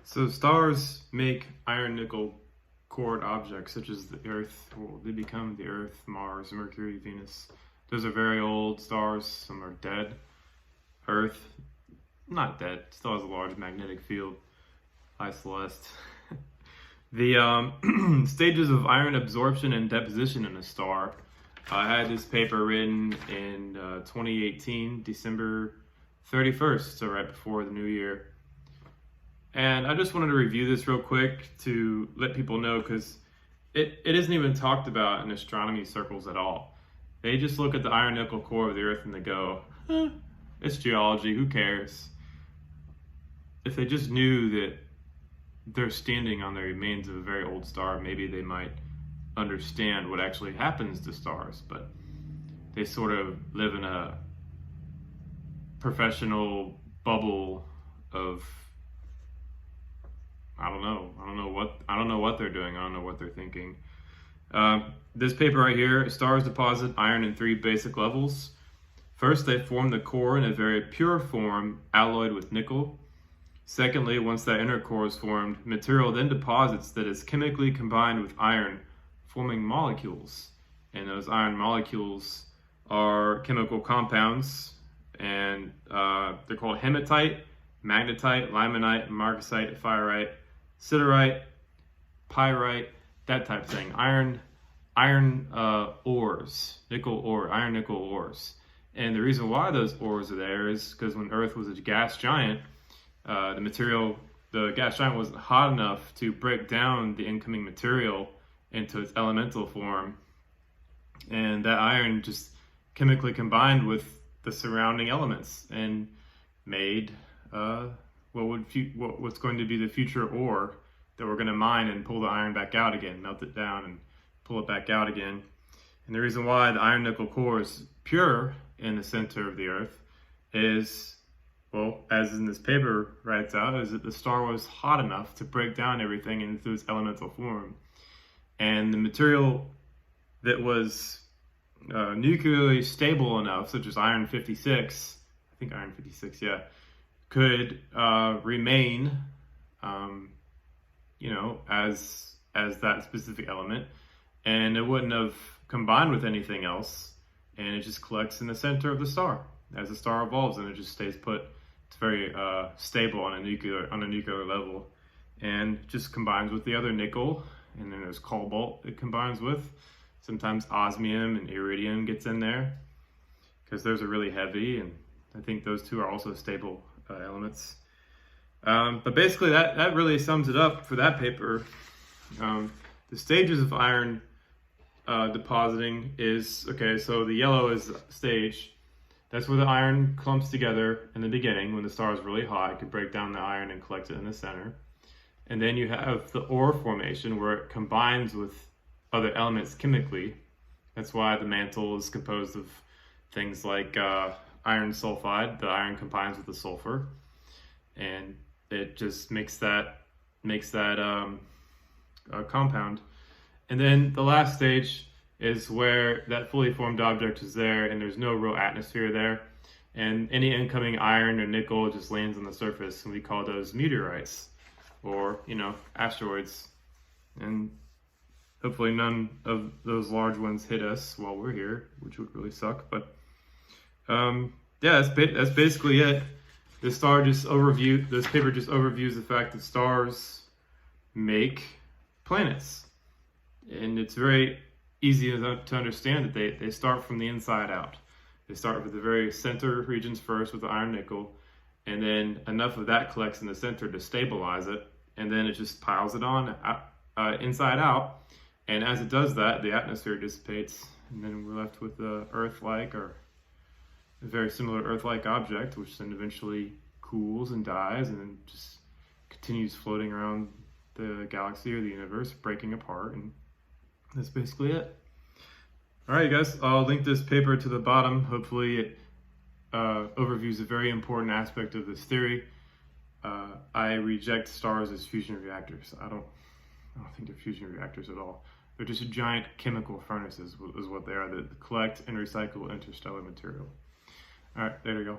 So stars make iron-nickel cored objects such as the Earth. Well, they become the Earth, Mars, Mercury, Venus. Those are very old stars. Some are dead. Earth, not dead, still has a large magnetic field. Hi, Celeste. The stages of iron absorption and deposition in a star. I had this paper written in 2018, December 31st, so right before the new year. And I just wanted to review this real quick to let people know, because it isn't even talked about in astronomy circles at all. They just look at the iron-nickel core of the Earth and they go, it's geology, who cares? If they just knew that they're standing on the remains of a very old star, maybe they might understand what actually happens to stars. But they sort of live in a professional bubble of I don't know what they're doing. I don't know what they're thinking. This paper right here, stars deposit iron in 3 basic levels. First, they form the core in a very pure form, alloyed with nickel. Secondly, once that inner core is formed, material then deposits that is chemically combined with iron, forming molecules. And those iron molecules are chemical compounds, and they're called hematite, magnetite, limonite, marcasite, pyrite, siderite, pyrite, that type of thing. Iron ores, iron nickel ores. And the reason why those ores are there is because when Earth was a gas giant, the gas giant wasn't hot enough to break down the incoming material into its elemental form. And that iron just chemically combined with the surrounding elements and made what's going to be the future ore that we're going to mine and pull the iron back out again, melt it down and pull it back out again. And the reason why the iron nickel core is pure in the center of the Earth is, well, as in this paper writes out, is that the star was hot enough to break down everything into its elemental form. And the material that was nuclearly stable enough, such as iron 56, I think iron 56, yeah, could remain, as that specific element, and it wouldn't have combined with anything else, and it just collects in the center of the star. As the star evolves, and it just stays put. It's very stable on a nuclear level, and just combines with the other nickel, and then there's cobalt it combines with. Sometimes osmium and iridium gets in there because those are really heavy, and I think those two are also stable elements. But basically that really sums it up for that paper. The stages of iron depositing is, okay, so the yellow is the stage. That's where the iron clumps together in the beginning. When the star is really hot, it can break down the iron and collect it in the center. And then you have the ore formation, where it combines with other elements chemically. That's why the mantle is composed of things like iron sulfide. The iron combines with the sulfur, and it just makes that compound. And then the last stage is where that fully formed object is there, and there's no real atmosphere there, and any incoming iron or nickel just lands on the surface, and we call those meteorites, or asteroids. And hopefully none of those large ones hit us while we're here, which would really suck. But yeah, that's basically it. This paper just overviews the fact that stars make planets. And it's very easy to understand that they start from the inside out. They start with the very center regions first with the iron nickel, and then enough of that collects in the center to stabilize it, and then it just piles it on inside out. And as it does that, the atmosphere dissipates, and then we're left with the Earth-like, or a very similar Earth-like object, which then eventually cools and dies, and then just continues floating around the galaxy or the universe, breaking apart, and that's basically it. All right, guys, I'll link this paper to the bottom. Hopefully it overviews a very important aspect of this theory. I reject stars as fusion reactors. I don't think they're fusion reactors at all. They're just giant chemical furnaces is what they are, that collect and recycle interstellar material. All right, there you go.